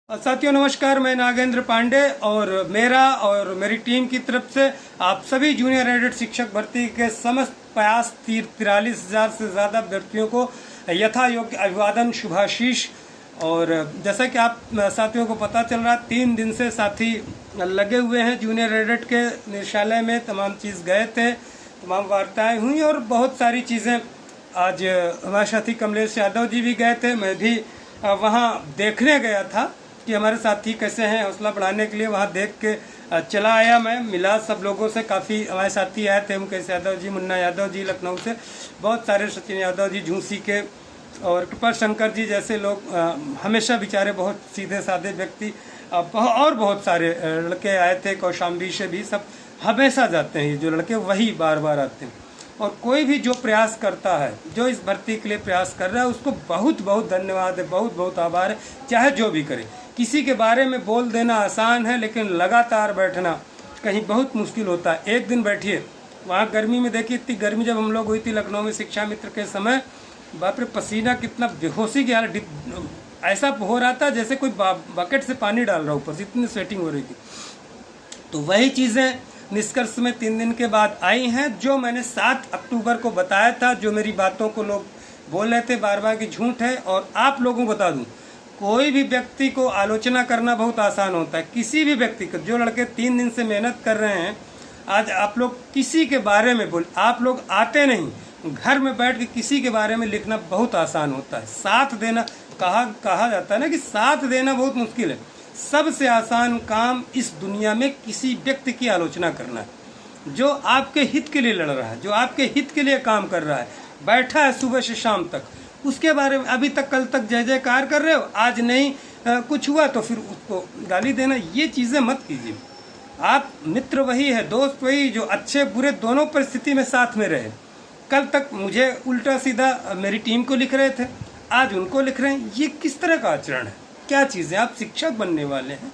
साथियों नमस्कार, मैं नागेंद्र पांडे और मेरा और मेरी टीम की तरफ से आप सभी जूनियर एडेड शिक्षक भर्ती के समस्त प्रयास 43,000 से ज़्यादा अभ्यर्थियों को यथा योग्य अभिवादन, शुभाशीष। और जैसा कि आप साथियों को पता चल रहा, 3 दिन से साथी लगे हुए हैं जूनियर एडेड के निदेशालय में। तमाम चीज़ गए थे, तमाम वार्ताएँ हुई और बहुत सारी चीज़ें। आज हमारे साथी कमलेश यादव जी भी गए थे, मैं भी वहाँ देखने गया था कि हमारे साथी कैसे हैं। हौसला बढ़ाने के लिए वहाँ देख के चला आया। मैं मिला सब लोगों से, काफ़ी हमारे साथी आए थे, मुकेश यादव जी, मुन्ना यादव जी लखनऊ से, बहुत सारे, सचिन यादव जी झूंसी के, और कृपा शंकर जी जैसे लोग, हमेशा बेचारे बहुत सीधे साधे व्यक्ति, और बहुत सारे लड़के आए थे, कौशाम्बी से भी। सब हमेशा जाते हैं ये जो लड़के, वही बार बार आते हैं। और कोई भी जो प्रयास करता है, जो इस भर्ती के लिए प्रयास कर रहा है, उसको बहुत बहुत धन्यवाद है, बहुत बहुत आभार है। चाहे जो भी करे, किसी के बारे में बोल देना आसान है, लेकिन लगातार बैठना कहीं बहुत मुश्किल होता है। एक दिन बैठिए, वहाँ गर्मी में देखिए, इतनी गर्मी जब हम लोग हुई थी लखनऊ में शिक्षा मित्र के समय, बाप रे, पसीना कितना, बेहोशी की हालत, ऐसा हो रहा था जैसे कोई बकेट से पानी डाल रहा ऊपर से, इतनी स्वेटिंग हो रही थी। तो वही चीज़ें निष्कर्ष में 3 दिन के बाद आई हैं, जो मैंने 7 अक्टूबर को बताया था। जो मेरी बातों को लोग बोल रहे थे बार बार कि झूठ है, और आप लोगों को बता दूं, कोई भी व्यक्ति को आलोचना करना बहुत आसान होता है। किसी भी व्यक्ति को, जो लड़के 3 दिन से मेहनत कर रहे हैं, आज आप लोग किसी के बारे में बोल, आप लोग आते नहीं, घर में बैठ के किसी के बारे में लिखना बहुत आसान होता है। साथ देना, कहा जाता है ना कि साथ देना बहुत मुश्किल है। सबसे आसान काम इस दुनिया में किसी व्यक्ति की आलोचना करना है, जो आपके हित के लिए लड़ रहा है, जो आपके हित के लिए काम कर रहा है, बैठा है सुबह से शाम तक, उसके बारे में अभी तक, कल तक जय जयकार कर रहे हो, आज नहीं कुछ हुआ तो फिर उसको गाली देना, ये चीज़ें मत कीजिए। आप मित्र वही है, दोस्त वही, जो अच्छे बुरे दोनों परिस्थिति में साथ में रहे। कल तक मुझे उल्टा सीधा मेरी टीम को लिख रहे थे, आज उनको लिख रहे हैं। ये किस तरह का आचरण है? क्या चीज़ें? आप शिक्षक बनने वाले हैं,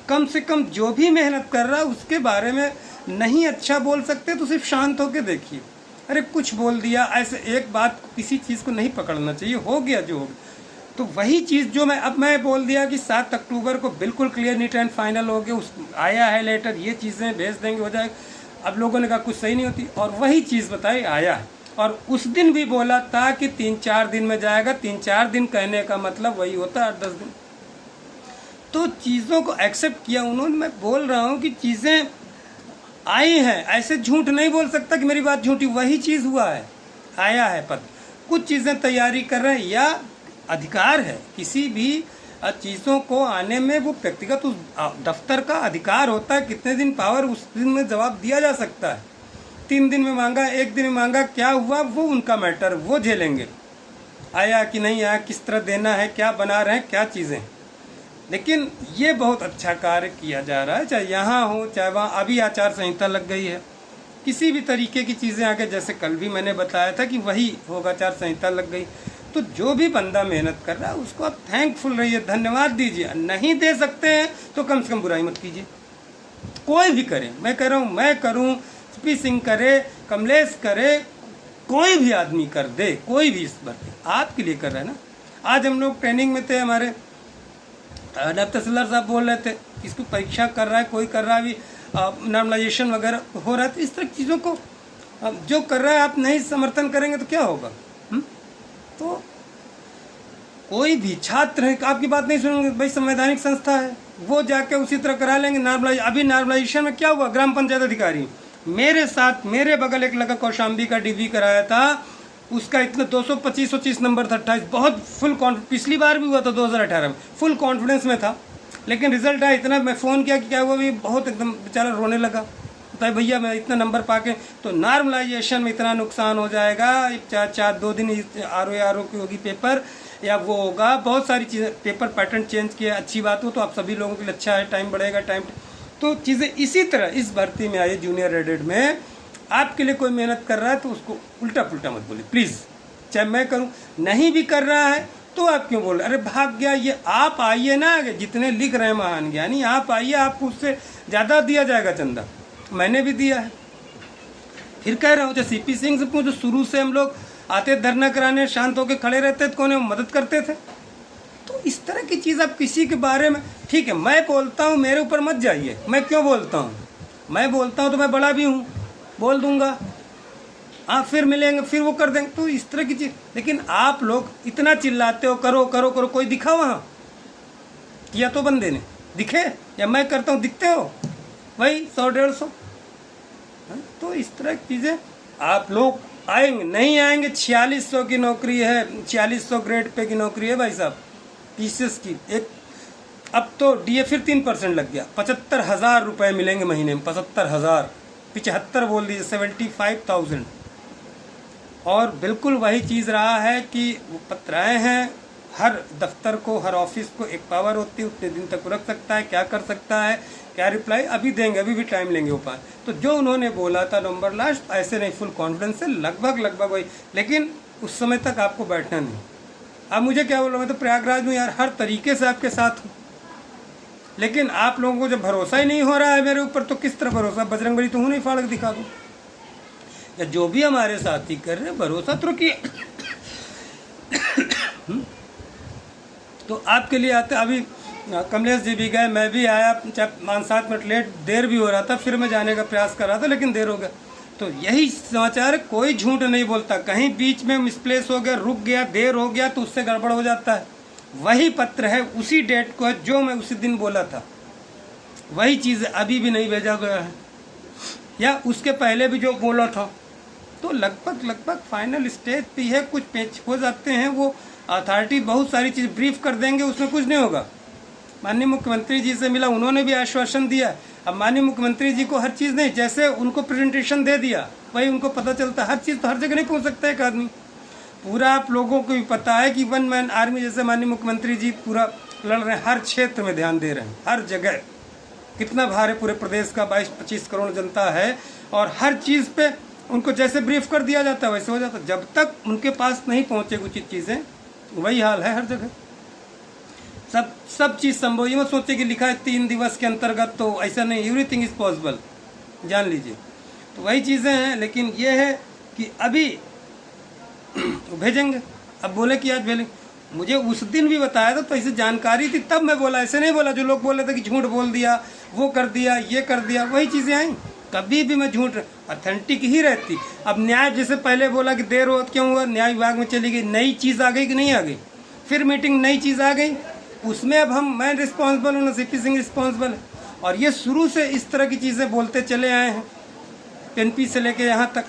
कम से कम जो भी मेहनत कर रहा है उसके बारे में नहीं अच्छा बोल सकते तो सिर्फ शांत होकर देखिए। अरे कुछ बोल दिया, ऐसे एक बात, किसी चीज़ को नहीं पकड़ना चाहिए, हो गया जो हो गया। तो वही चीज़ जो मैं बोल दिया कि 7 अक्टूबर को बिल्कुल क्लियर, नीट एंड फाइनल हो गया, उस आया है लेटर, ये चीज़ें भेज देंगे, हो जाएगा। अब लोगों ने कहा कुछ सही नहीं होती, और वही चीज़ बताई, आया है। और उस दिन भी बोला था कि 3-4 दिन में जाएगा। 3-4 दिन कहने का मतलब वही होता है 8-10 दिन। तो चीज़ों को एक्सेप्ट किया उन्होंने। मैं बोल रहा हूँ कि चीज़ें आई हैं, ऐसे झूठ नहीं बोल सकता कि मेरी बात झूठी, वही चीज़ हुआ है, आया है पद। कुछ चीज़ें तैयारी कर रहे हैं, या अधिकार है किसी भी चीज़ों को आने में, वो व्यक्तिगत उस दफ्तर का अधिकार होता है। कितने दिन पावर, उस दिन में जवाब दिया जा सकता है। 3 दिन में मांगा, 1 दिन में मांगा, क्या हुआ वो उनका मैटर, वो झेलेंगे। आया कि नहीं आया, किस तरह देना है, क्या बना रहे हैं, क्या चीज़ें। लेकिन ये बहुत अच्छा कार्य किया जा रहा है, चाहे यहाँ हो चाहे वहाँ। अभी आचार संहिता लग गई है, किसी भी तरीके की चीज़ें आगे, जैसे कल भी मैंने बताया था कि वही होगा, आचार संहिता लग गई। तो जो भी बंदा मेहनत कर रहा है उसको आप थैंकफुल रहिए, धन्यवाद दीजिए। नहीं दे सकते हैं तो कम से कम बुराई मत कीजिए। कोई भी करे, मैं कह रहा हूँ, मैं करूँ, पी सिंह करे, कमलेश करे, कोई भी आदमी कर दे, कोई भी इस भर्ती आपके लिए कर रहा है ना। आज हम लोग ट्रेनिंग में थे, हमारे नायब तहसीलदार साहब बोल रहे थे, इसको परीक्षा कर रहा है, कोई कर रहा है, अभी नॉर्मलाइजेशन वगैरह हो रहा है। तो इस तरह की चीज़ों को जो कर रहा है आप नहीं समर्थन करेंगे तो क्या होगा? तो कोई भी छात्र है, आपकी बात नहीं सुनेंगे, भाई संवैधानिक संस्था है, वो जाके उसी तरह करा लेंगे। अभी नॉर्मलाइजेशन में क्या हुआ, ग्राम पंचायत अधिकारी मेरे साथ, मेरे बगल एक लड़का कौशाम्बी का डीवी कराया था, उसका इतना 225 नंबर था, 28, बहुत फुल कॉन्फिडेंस। पिछली बार भी हुआ था 2018 में, फुल कॉन्फिडेंस में था, लेकिन रिजल्ट आया इतना, मैं फ़ोन किया कि क्या हुआ, भी बहुत एकदम बेचारा रोने लगा, बताए भैया मैं इतना नंबर पाके, तो नॉर्मलाइजेशन में इतना नुकसान हो जाएगा, 2 दिन आर की होगी पेपर, या वो होगा, बहुत सारी चीज़ें, पेपर पैटर्न चेंज किया, अच्छी बात हो तो आप सभी लोगों के लिए अच्छा है, टाइम बढ़ेगा, टाइम। तो चीज़ें इसी तरह इस भर्ती में आई, जूनियर एडेड में। आपके लिए कोई मेहनत कर रहा है तो उसको उल्टा पुल्टा मत बोलिए प्लीज़। चाहे मैं करूं, नहीं भी कर रहा है तो आप क्यों बोल रहे? अरे भाग गया, ये आप आइए ना, जितने लिख रहे हैं महान ज्ञानी, आप आइए, आपको उससे ज़्यादा दिया जाएगा चंदा, मैंने भी दिया है। फिर कह रहा हूँ, जो CP सिंह से पूछो, शुरू से हम लोग आते धरना कराने, शांत होकर खड़े रहते थे, कौन है मदद करते थे। तो इस तरह की चीज़ आप किसी के बारे में, ठीक है मैं बोलता हूँ, मेरे ऊपर मत जाइए, मैं क्यों बोलता हूँ, मैं बोलता हूँ तो मैं बड़ा भी हूँ, बोल दूंगा, आप फिर मिलेंगे फिर वो कर देंगे, तो इस तरह की चीज़। लेकिन आप लोग इतना चिल्लाते हो, करो करो करो, कोई दिखा वहाँ, किया तो बंदे ने दिखे, या मैं करता हूँ दिखते हो वही 100-150। तो इस तरह की चीज़ें आप लोग आएंगे नहीं आएंगे। 4600 की नौकरी है, 4600 ग्रेड पे की नौकरी है भाई साहब, टीसीएस की। एक अब तो डीए फिर 3% लग गया, 75,000 रुपये मिलेंगे महीने में, 75,000, 75 बोल दीजिए, 75,000। और बिल्कुल वही चीज़ रहा है कि वो पत्राएँ हैं, हर दफ्तर को, हर ऑफिस को एक पावर होती है, उतने दिन तक रख सकता है, क्या कर सकता है, क्या रिप्लाई अभी देंगे, अभी भी टाइम लेंगे ऊपर। तो जो उन्होंने बोला था नवंबर लास्ट, ऐसे नहीं, फुल कॉन्फिडेंस से लगभग वही, लेकिन उस समय तक आपको बैठना नहीं। अब मुझे क्या बोलो, मैं तो प्रयागराज में यार हर तरीके से आपके साथ हूँ, लेकिन आप लोगों को जब भरोसा ही नहीं हो रहा है मेरे ऊपर, तो किस तरह भरोसा, बजरंगबली तो हूँ नहीं फाड़ के दिखा दूँ, या जो भी हमारे साथी कर रहे भरोसा तो किए। तो आपके लिए आते, अभी कमलेश जी भी गए, मैं भी आया, चाहे 5-7 मिनट लेट, देर भी हो रहा था, फिर मैं जाने का प्रयास कर रहा था, लेकिन देर हो गया। तो यही समाचार, कोई झूठ नहीं बोलता, कहीं बीच में मिसप्लेस हो गया, रुक गया, देर हो गया, तो उससे गड़बड़ हो जाता है। वही पत्र है, उसी डेट को है जो मैं उसी दिन बोला था, वही चीज़ अभी भी नहीं भेजा गया है, या उसके पहले भी जो बोला था। तो लगभग फाइनल स्टेज पे है, कुछ पेच हो जाते हैं, वो अथॉरिटी बहुत सारी चीज़ ब्रीफ कर देंगे, उसमें कुछ नहीं होगा। माननीय मुख्यमंत्री जी से मिला, उन्होंने भी आश्वासन दिया। अब माननीय मुख्यमंत्री जी को हर चीज़ नहीं, जैसे उनको प्रेजेंटेशन दे दिया वही उनको पता चलता, हर चीज़ तो हर जगह नहीं पहुंच सकता एक आदमी। पूरा आप लोगों को भी पता है कि 1 मैन आर्मी जैसे माननीय मुख्यमंत्री जी पूरा लड़ रहे हैं, हर क्षेत्र में ध्यान दे रहे हैं, हर जगह। कितना भार है पूरे प्रदेश का, 22-25 करोड़ जनता है, और हर चीज़ पे उनको जैसे ब्रीफ कर दिया जाता है वैसे हो जाता। जब तक उनके पास नहीं पहुँचे उचित चीज़ें, वही हाल है हर जगह। सब चीज़ संभव, ये मत सोचे कि लिखा है 3 दिवस के अंतर्गत, तो ऐसा नहीं, एवरीथिंग इज़ पॉसिबल, जान लीजिए। तो वही चीज़ें हैं, लेकिन ये है कि अभी भेजेंगे। अब बोले कि आज भेजेंगे, मुझे उस दिन भी बताया था, तो ऐसे जानकारी थी तब मैं बोला, ऐसे नहीं बोला जो लोग बोल रहे थे कि झूठ बोल दिया, वो कर दिया, ये कर दिया, वही चीज़ें आई। कभी भी मैं झूठ, ऑथेंटिक ही रहती। अब न्याय जैसे पहले बोला कि देर हो, क्यों हुआ, न्याय विभाग में चली गई, नई चीज़ आ गई कि नहीं आ गई, फिर मीटिंग, नई चीज़ आ गई, उसमें अब मैं रिस्पॉन्सिबल हूँ ना, सीपी सिंह रिस्पॉन्सिबल है। और ये शुरू से इस तरह की चीज़ें बोलते चले आए हैं, एनपी से लेके यहाँ तक।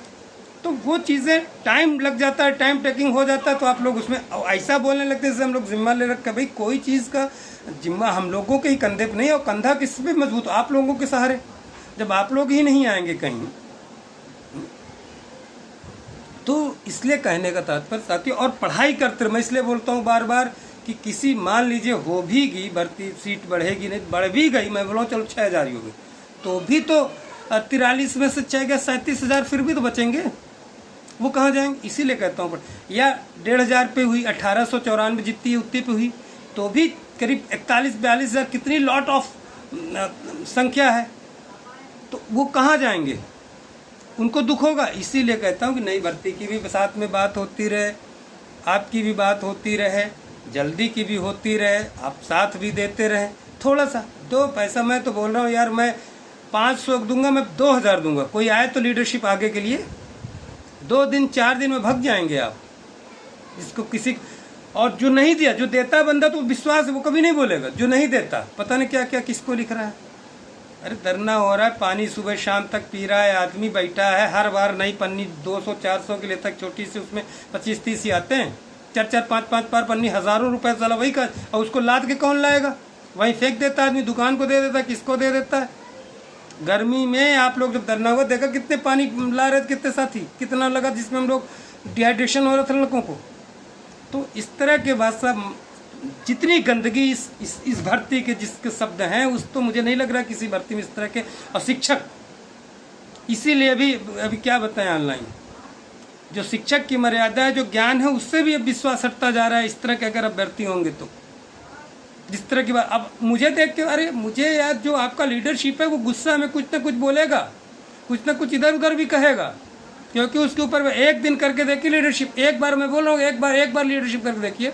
तो वो चीज़ें टाइम लग जाता है, टाइम टेकिंग हो जाता है, तो आप लोग उसमें ऐसा बोलने लगते हैं जैसे हम लोग जिम्मा ले रखा। भाई कोई चीज़ का जिम्मा हम लोगों के ही कंधे पर नहीं, और कंधा किस पे मजबूत, आप लोगों के सहारे, जब आप लोग ही नहीं आएंगे कहीं। तो इसलिए कहने का तात्पर्य साथियों, और पढ़ाई करते रहे, मैं इसलिए बोलता हूँ बार बार कि किसी, मान लीजिए हो भी गई भर्ती, सीट बढ़ेगी नहीं, बढ़ भी गई, मैं बोला चलो 6,000 ही हो गई, तो भी तो 43 में से 6 गया, 37,000 फिर भी तो बचेंगे, वो कहाँ जाएंगे। इसीलिए कहता हूँ, या 1,500 पे हुई, 1894 जितनी उतनी पे हुई, तो भी करीब 41-42 हज़ार, कितनी लॉट ऑफ संख्या है, तो वो कहाँ जाएंगे, उनको दुख होगा। इसीलिए कहता हूँ कि नई भर्ती की भी साथ में बात होती रहे, आपकी भी बात होती रहे, जल्दी की भी होती रहे, आप साथ भी देते रहे, थोड़ा सा 2 पैसा। मैं तो बोल रहा हूँ यार, मैं 500 दूंगा, मैं 2,000 दूंगा, कोई आए तो लीडरशिप आगे के लिए, 2 दिन 4 दिन में भग जाएंगे आप, जिसको किसी। और जो नहीं दिया, जो देता बंदा तो विश्वास है, वो कभी नहीं बोलेगा। जो नहीं देता, पता नहीं क्या क्या किसको लिख रहा है। अरे धरना हो रहा है, पानी सुबह शाम तक पी रहा है आदमी, बैठा है, हर बार नई पन्नी 200-400 के लिए तक छोटी सी, उसमें 25-30 ही आते हैं, 4-4, 5-5 पार पन्नी, हज़ारों रुपए साला वही का, और उसको लाद के कौन लाएगा, वहीं फेंक देता आदमी, दुकान को दे देता, किसको दे देता है। गर्मी में आप लोग जब धरना हुआ, देखा कितने पानी ला रहे थे, कितने साथी, कितना लगा, जिसमें हम लोग डिहाइड्रेशन हो रहा था लड़कों को। तो इस तरह के बात सब, जितनी गंदगी इस भर्ती के जिसके शब्द हैं, उस तो मुझे नहीं लग रहा किसी भर्ती में इस तरह के। और शिक्षक, इसीलिए अभी क्या बताएं, ऑनलाइन जो शिक्षक की मर्यादा है, जो ज्ञान है, उससे भी अब विश्वास हटता जा रहा है। इस तरह के अगर अभ्यर्थी होंगे तो, जिस तरह की बात, अब मुझे देख के, अरे मुझे यार, जो आपका लीडरशिप है वो गुस्सा में कुछ ना कुछ बोलेगा, कुछ ना कुछ इधर उधर भी कहेगा, क्योंकि उसके ऊपर एक दिन करके देखिए लीडरशिप, एक बार मैं बोल रहा हूँ, एक बार लीडरशिप करके देखिए,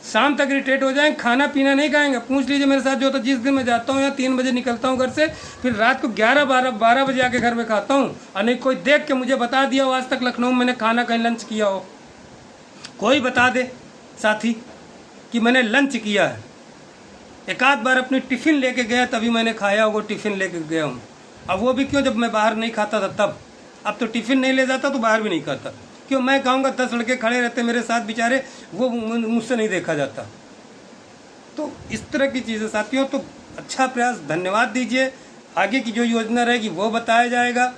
शाम तक इरिटेट हो जाएंगे, खाना पीना नहीं खाएंगे। पूछ लीजिए मेरे साथ जो होता है, जिस दिन मैं जाता हूँ या 3 बजे निकलता हूँ घर से, फिर रात को 11-12 बजे आके घर में खाता हूँ। और नहीं कोई देख के मुझे बता दिया हो आज तक लखनऊ में मैंने खाना कहीं लंच किया हो, कोई बता दे साथी कि मैंने लंच किया है। एक आध बार अपनी टिफ़िन लेके गया तभी मैंने खाया होगा, टिफ़िन लेके गया हूँ। अब वो भी क्यों, जब मैं बाहर नहीं खाता था तब। अब तो टिफ़िन नहीं ले जाता तो बाहर भी नहीं खाता। क्यों, मैं खाऊंगा 10 लड़के खड़े रहते मेरे साथ बेचारे, वो मुझसे नहीं देखा जाता। तो इस तरह की चीज़ें साथियों, तो अच्छा प्रयास, धन्यवाद दीजिए। आगे की जो योजना रहेगी वो बताया जाएगा।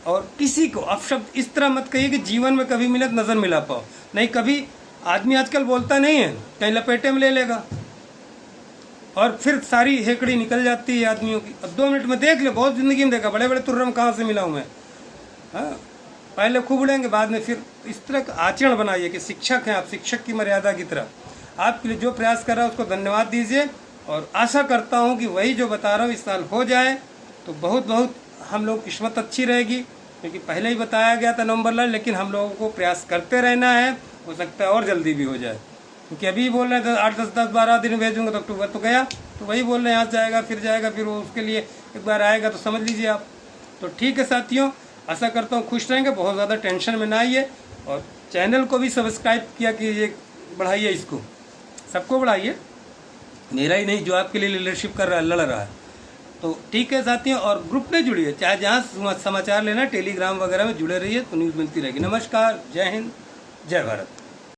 और किसी को अपशब्द इस तरह मत कहिए कि जीवन में कभी मिले नज़र मिला पाओ, नहीं। कभी आदमी आजकल बोलता नहीं है, कहीं लपेटे में ले लेगा और फिर सारी हेकड़ी निकल जाती है आदमियों की। अब 2 मिनट में देख ले, बहुत ज़िंदगी में देखा, बड़े बड़े तुर्रम कहाँ से मिला हूँ मैं। हाँ, पहले खूब उड़ेंगे, बाद में फिर इस तरह का आचरण बनाइए कि शिक्षक हैं आप, शिक्षक की मर्यादा की तरह। आपके लिए जो प्रयास कर रहा है उसको धन्यवाद दीजिए। और आशा करता हूँ कि वही जो बता रहा हूँ इस साल हो जाए तो बहुत बहुत हम लोग किस्मत अच्छी रहेगी। क्योंकि पहले ही बताया गया था नवंबर ला, लेकिन हम लोगों को प्रयास करते रहना है, हो सकता है और जल्दी भी हो जाए। क्योंकि अभी बोल रहे हैं 8-10-12 दिन भेजूंगा तो अक्टूबर तो गया, तो वही बोल रहे हैं यहाँ जाएगा फिर वो उसके लिए एक बार आएगा तो समझ लीजिए आप। तो ठीक है साथियों, आशा करता हूँ खुश रहेंगे, बहुत ज़्यादा टेंशन में ना आइए। और चैनल को भी सब्सक्राइब किया कीजिए, बढ़ाइए, इसको सबको बढ़ाइए, मेरा ही नहीं, जो आपके लिए लीडरशिप कर रहा है, लड़ रहा है। तो ठीक है साथियों, और ग्रुप में जुड़िए, चाहे जहाँ समाचार लेना, टेलीग्राम वगैरह में जुड़े रहिए तो न्यूज़ मिलती रहेगी। नमस्कार, जय हिंद, जय भारत।